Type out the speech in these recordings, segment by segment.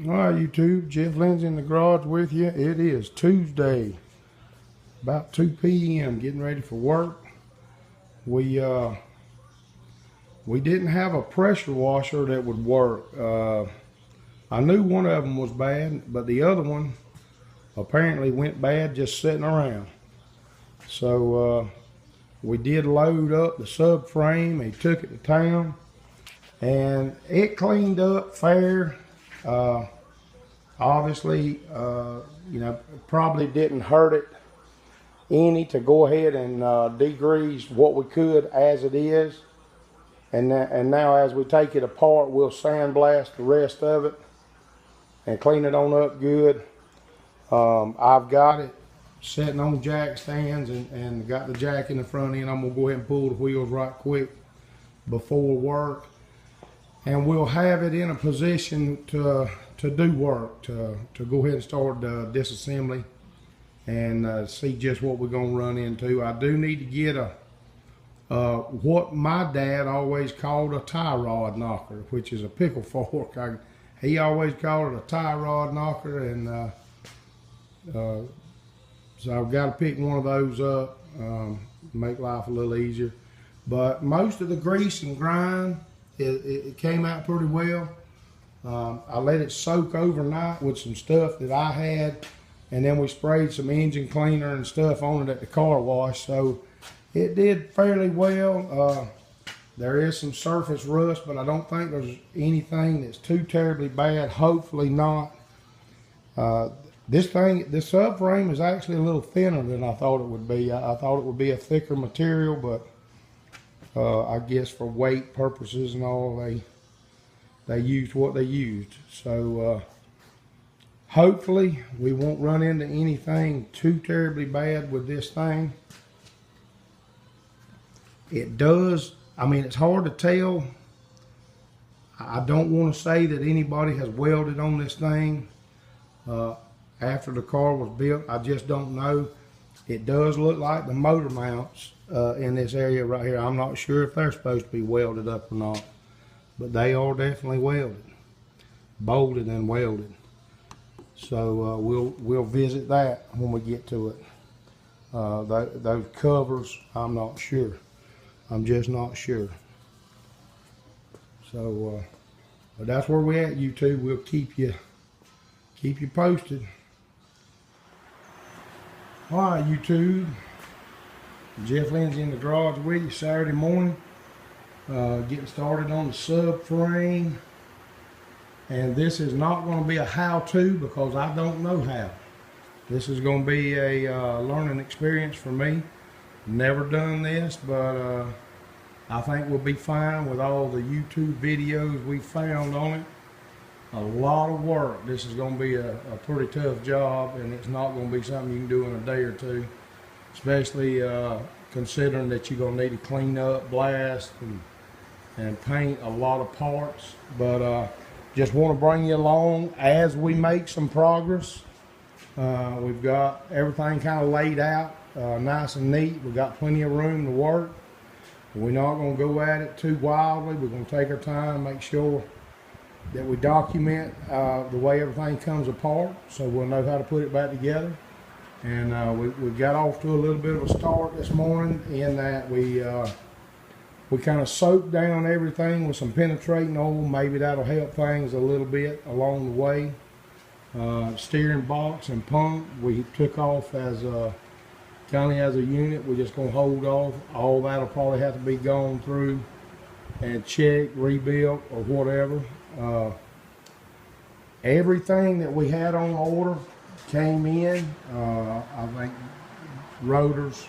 All right, YouTube, Jeff Lindsay in the garage with you. It is Tuesday, about 2 p.m., getting ready for work. We didn't have a pressure washer that would work. I knew one of them was bad, but the other one apparently went bad just sitting around. So we did load up the Sub-Frame. He took it to town, and it cleaned up fair. Obviously, probably didn't hurt it any to go ahead and degrease what we could as it is. And now as we take it apart, we'll sandblast the rest of it and clean it on up good. I've got it sitting on jack stands and got the jack in the front end. I'm gonna go ahead and pull the wheels right quick before work. And we'll have it in a position to do work, to go ahead and start disassembly and see just what we're gonna run into. I do need to get what my dad always called a tie rod knocker, which is a pickle fork. He always called it a tie rod knocker, and so I've got to pick one of those up, make life a little easier. But most of the grease and grind, it came out pretty well. I let it soak overnight with some stuff that I had, and then we sprayed some engine cleaner and stuff on it at the car wash, so it did fairly well. There is some surface rust, but I don't think there's anything that's too terribly bad. Hopefully not. This Sub-Frame is actually a little thinner than I thought it would be. I thought it would be a thicker material, but I guess for weight purposes and all, they used what they used. So hopefully we won't run into anything too terribly bad with this thing. It does, I mean, it's hard to tell. I don't want to say that anybody has welded on this thing after the car was built. I just don't know. It does look like the motor mounts in this area right here. I'm not sure if they're supposed to be welded up or not, but they are definitely welded, bolted and welded. So we'll visit that when we get to it. Those covers, I'm not sure. I'm just not sure. So, but that's where we're at, YouTube. We'll keep you posted. All right, YouTube. Jeff Lindsay in the garage with you Saturday morning. Getting started on the Sub-Frame. And this is not going to be a how-to because I don't know how. This is going to be a learning experience for me. Never done this, but I think we'll be fine with all the YouTube videos we found on it. A lot of work. This is going to be a pretty tough job, and it's not going to be something you can do in a day or two, especially considering that you're going to need to clean up, blast, and paint a lot of parts. But just want to bring you along as we make some progress. We've got everything kind of laid out nice and neat. We've got plenty of room to work. We're not going to go at it too wildly. We're going to take our time, make sure that we document the way everything comes apart, so we'll know how to put it back together. And we got off to a little bit of a start this morning in that we kind of soaked down everything with some penetrating oil. Maybe that'll help things a little bit along the way. Steering box and pump we took off as kind of as a unit. We're just going to hold off. All that'll probably have to be gone through and checked, rebuilt, or whatever. Everything that we had on order came in. I think rotors,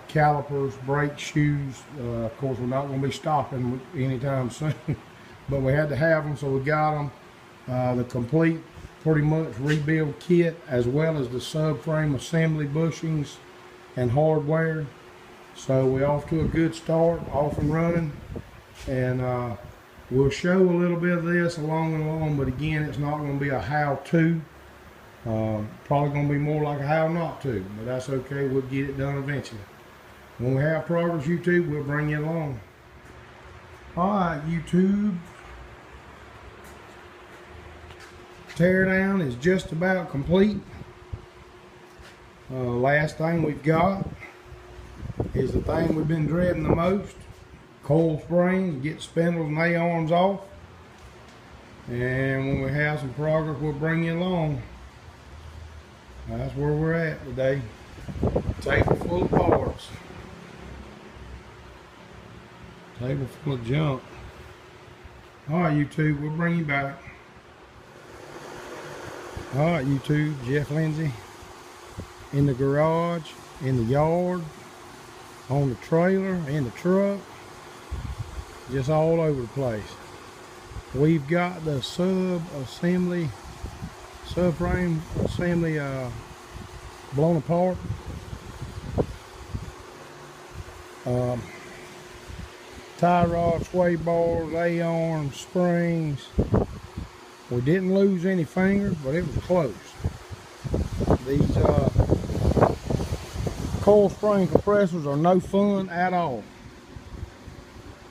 calipers, brake shoes. Of course, we're not going to be stopping anytime soon, but we had to have them, so we got them. The complete, pretty much rebuild kit, as well as the Sub-Frame assembly bushings and hardware. So we're off to a good start, off and running, and we'll show a little bit of this along, but again, it's not going to be a how-to. Probably going to be more like a how not to, but that's okay. We'll get it done eventually. When we have progress, YouTube, we'll bring you along. All right, YouTube. teardown is just about complete. Last thing we've got is the thing we've been dreading the most. Coil springs, get spindles and A-arms off. And when we have some progress, we'll bring you along. That's where we're at today. Table full of parts. Table full of junk. Alright YouTube, we'll bring you back. Alright YouTube, Jeff Lindsay in the garage, in the yard, on the trailer, in the truck, just all over the place. We've got the Sub-Frame assembly blown apart. Tie rod, sway bars, A-arms, springs. We didn't lose any fingers, but it was close. These coil spring compressors are no fun at all.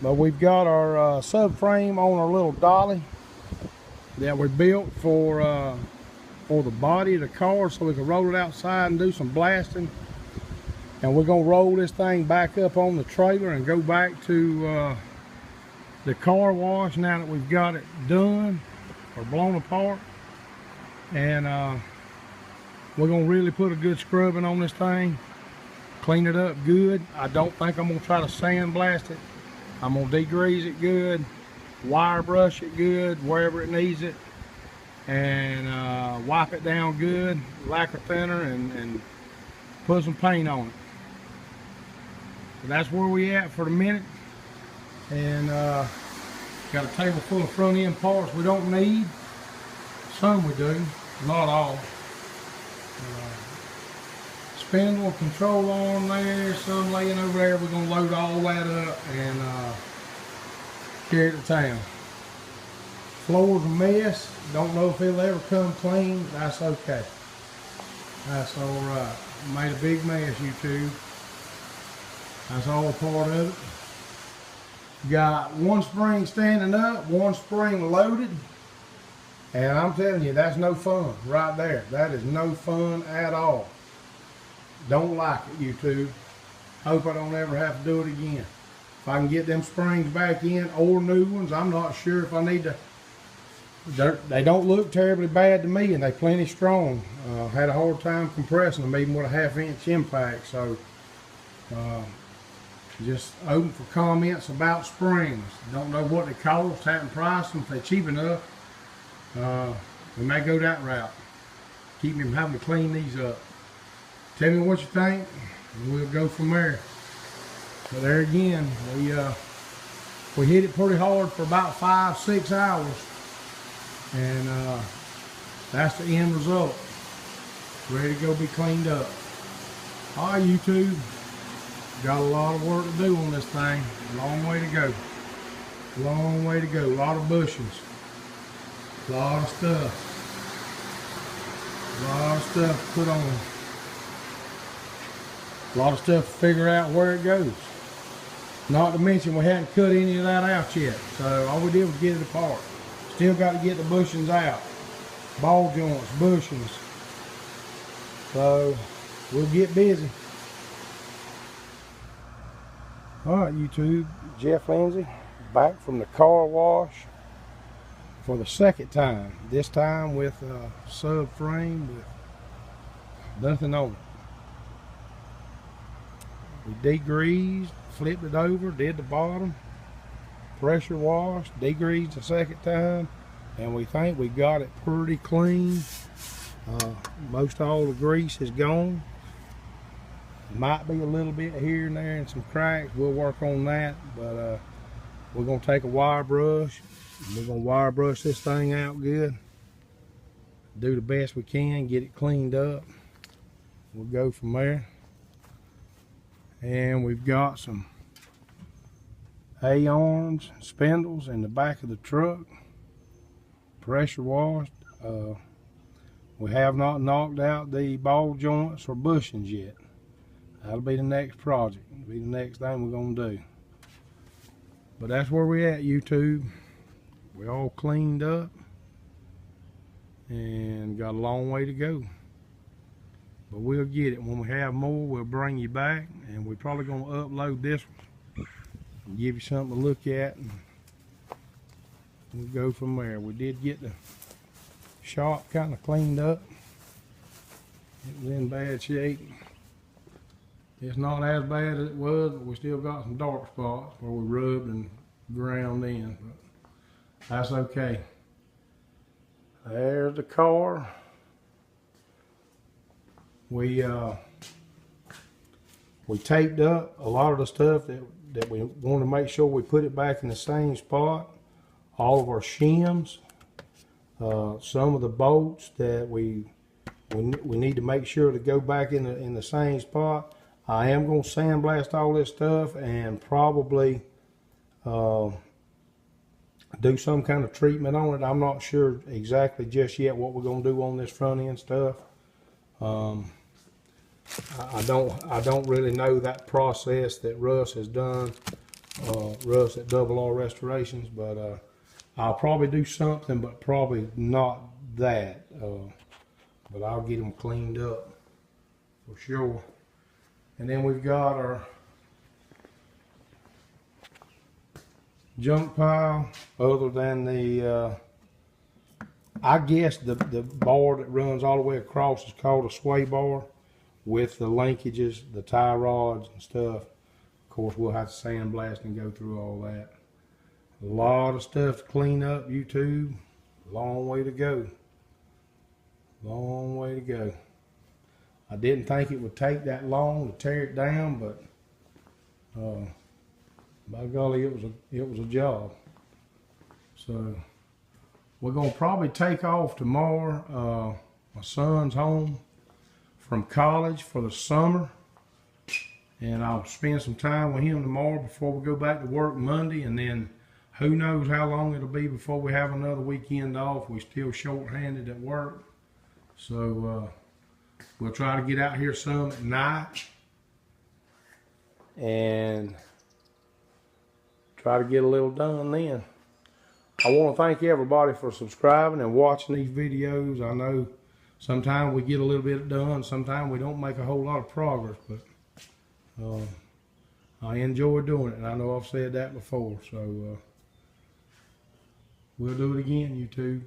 But we've got our subframe on our little dolly that we built for the body of the car so we can roll it outside and do some blasting. And we're going to roll this thing back up on the trailer and go back to the car wash now that we've got it done or blown apart. And we're going to really put a good scrubbing on this thing, clean it up good. I don't think I'm going to try to sandblast it. I'm going to degrease it good, wire brush it good wherever it needs it, and wipe it down good, lacquer thinner, and put some paint on it. So that's where we at for the minute. And got a table full of front end parts we don't need. Some we do, not all. Spindle control arm there, some laying over there. We're going to load all that up and carry it to town. Floor's a mess. Don't know if it'll ever come clean. That's okay. That's alright. Made a big mess, YouTube. That's all part of it. Got one spring standing up, one spring loaded. And I'm telling you, that's no fun right there. That is no fun at all. Don't like it, YouTube. Hope I don't ever have to do it again. If I can get them springs back in or new ones, I'm not sure if I need to. They don't look terribly bad to me, and they're plenty strong. Had a hard time compressing them even with a 1/2 inch impact. So just open for comments about springs. Don't know what they cost, haven't priced them. If they're cheap enough, we may go that route. Keep me from having to clean these up. Tell me what you think, and we'll go from there. But there again, we hit it pretty hard for about 5-6 hours, and that's the end result. Ready to go be cleaned up. All right, YouTube, got a lot of work to do on this thing. Long way to go. Long way to go. A lot of bushings. A lot of stuff. A lot of stuff to put on. A lot of stuff to figure out where it goes. Not to mention we hadn't cut any of that out yet. So all we did was get it apart. Still got to get the bushings out. Ball joints, bushings. So we'll get busy. Alright YouTube, Jeff Lindsay back from the car wash for the second time. This time with a subframe with nothing on it. We degreased, flipped it over, did the bottom, pressure washed, degreased the second time, and we think we got it pretty clean. Most all the grease is gone. Might be a little bit here and there and some cracks. We'll work on that, but we're going to take a wire brush. We're going to wire brush this thing out good. Do the best we can, get it cleaned up. We'll go from there. And we've got some A-arms, spindles in the back of the truck, pressure washed. We have not knocked out the ball joints or bushings yet. That'll be the next project. It'll be the next thing we're gonna do. But that's where we're at, YouTube. We're all cleaned up. and got a long way to go. But we'll get it. When we have more, we'll bring you back, and we're probably going to upload this one and give you something to look at, and we'll go from there. We did get the shop kind of cleaned up. It was in bad shape. It's not as bad as it was, but we still got some dark spots where we rubbed and ground in, but that's okay. There's the car. We taped up a lot of the stuff that we want to make sure we put it back in the same spot. All of our shims, some of the bolts that we need to make sure to go back in the same spot. I am going to sandblast all this stuff and probably do some kind of treatment on it. I'm not sure exactly just yet what we're going to do on this front end stuff. I don't really know that process that Russ has done, Russ at Double R Restorations, but I'll probably do something, but probably not that. But I'll get them cleaned up for sure. And then we've got our junk pile, other than the I guess the bar that runs all the way across is called a sway bar, with the linkages, the tie rods and stuff. Of course, we'll have to sandblast and go through all that. A lot of stuff to clean up, YouTube. Long way to go. Long way to go. I didn't think it would take that long to tear it down, but by golly, it was a job. So we're gonna probably take off tomorrow. My son's home from college for the summer, and I'll spend some time with him tomorrow before we go back to work Monday, and then who knows how long it'll be before we have another weekend off. We're still short-handed at work, so we'll try to get out here some at night and try to get a little done then. I want to thank everybody for subscribing and watching these videos. I know sometimes we get a little bit done, sometimes we don't make a whole lot of progress, but I enjoy doing it, and I know I've said that before, so we'll do it again, YouTube.